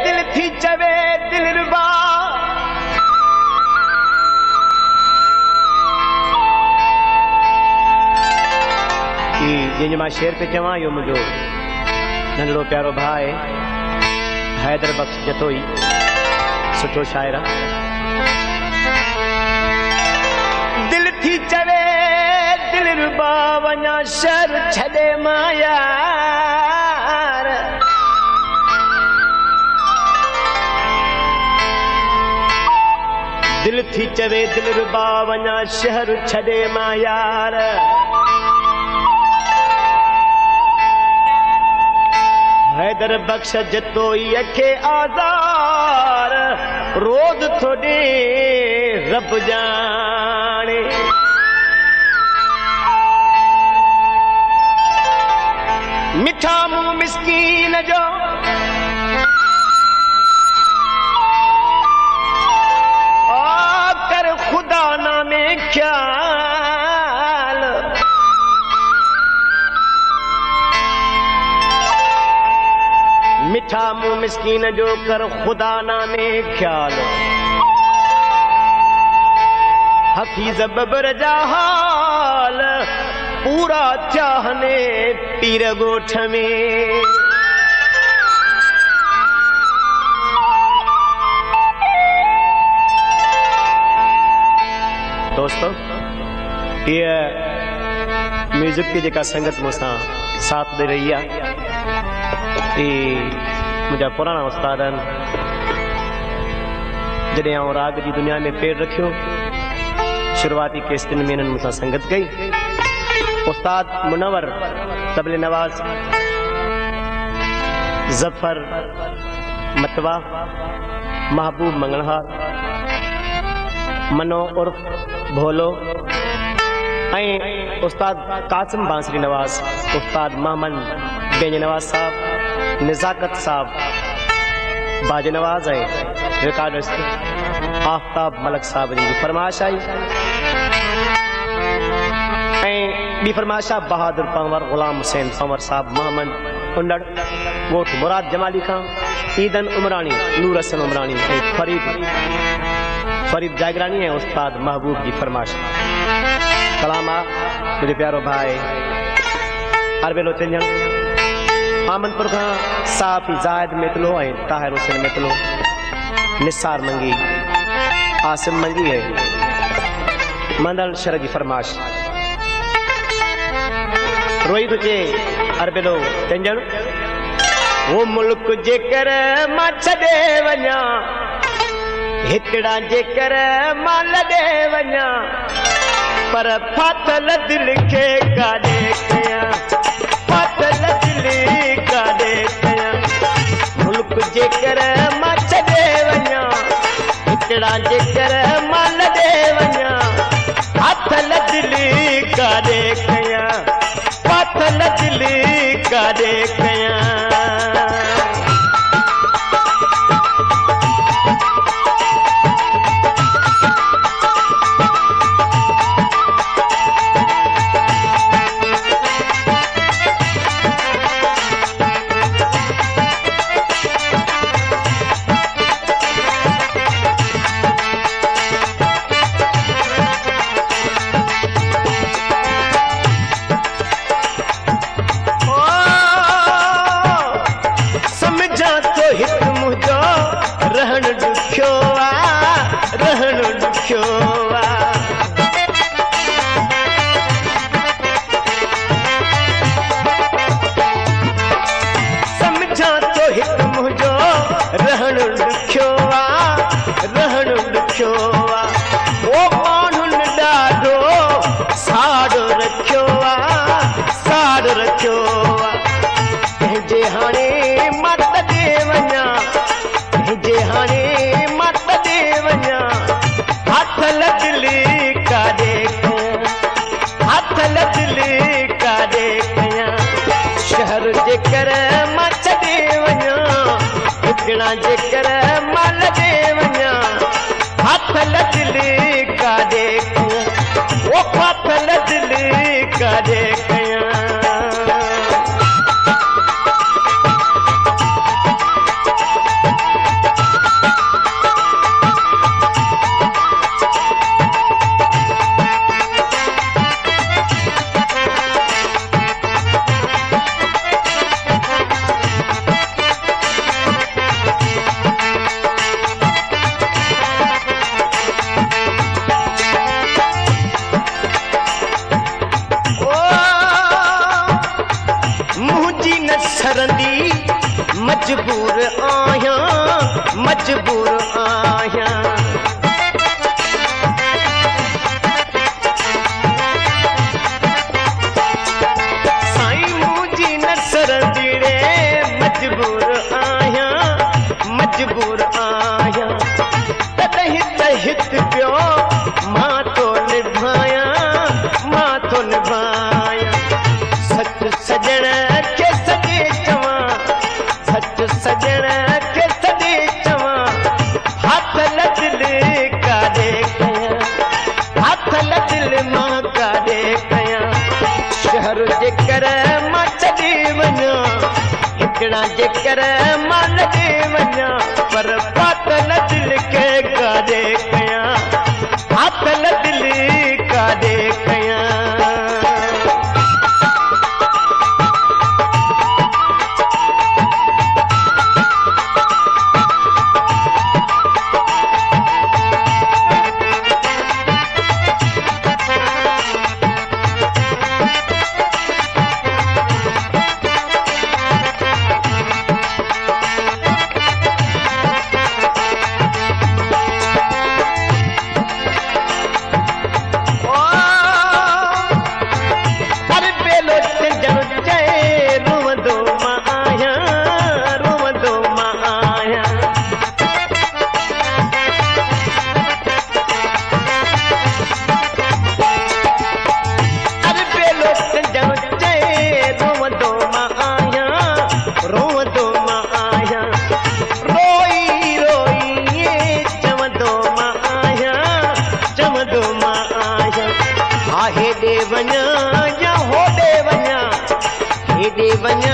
दिल थी चवे दिलरुबा जिन मां शेर पे चवां यो मुझो नंढड़ो प्यारो भाई हैदर बख्श जतोई सुठो शायर दिल थी चवे दिलरुबा वञा शहर छॾे माया दिल थी चवे दिलरुबा वञा शहर छॾे मायार हैदर बख्श जतोई अखे आज़ार रोज़ थोड़े रब जाने मिठा मुंह मिस्कीन जो आकर खुदा नामे ख्याल मिठा मुंह मिस्कीन जो कर खुदा नामे ख्याल हफीज बबर जा हाल पूरा चाहने पीर गोठ में दोस्तों ये म्यूजिक की जेका संगत मुसा साथ दे रही है मुझा पुराना उस्तादन जॾहिं आउं राग की दुनिया में पेर रखियो शुरुआती केसतिन में इन्हनि मूंसां संगत कई उस्ताद मुनवर तबले नवाज जफर मतवा महबूब मंगलहार मनो उर्फ भोलो उस्ताद कासिम बांसरी नवाज उस्ताद मोहम्मद बेंज नवाज साहब निजाकत साहब बाज नवाज है रिकॉर्डिस्ट आफ्ताब मलक साहब जी फरमाइश आई बी फरमाइशा बहादुर पंवर गुलाम हुसैन पंवर साहब मोहम्मद उंडड़ गोठ मुराद जमाली खां ईदन उमरानी नूर हसन उमरानी फरीद जागरानी है उस्ताद महबूब जी फरमाइश कलामा मुझे प्यारो भाई अरबेलो चंजन आमनपुर का साफी जायद मेतलो है ताहिर हुसैन मेतलो निसार मंगी आसिम मंगी है मंदल शर की फरमाइश रोई तुझे अरबेलो चंजन वो मुल्क जेकर मां छॾे वञा हिकड़ा जेकर मां लॾे वञा पर फाथल दिल के काॾे कयां फाथल दिल काॾे कयां मुल्क जेकर मां छॾे वञा हिकड़ा जेकर मां लॾे वञा फाथल दिल काॾे कयां फाथल दिल काॾे कयां जेकर माल दे वञा फाथल दिल काॾे वो फाथल दिल काॾे कयां आहियां मजबूर आहियां साईं मुंहिंजी नसर दीड़े मजबूर आहियां तॾहिं त हित पियो मां थो निभायां सच सजण खे सॼे चवां सच सजण खे सॼे चवां हथ दिल काॾे कयां हथ दिल मां काॾे कयां शहर जे करे मां छॾे वञा हिकिड़ा जे करे मां लॻे वञा पर पातल दिल खे काॾे कयां पातल दिल काॾे कयां हेॾे वञा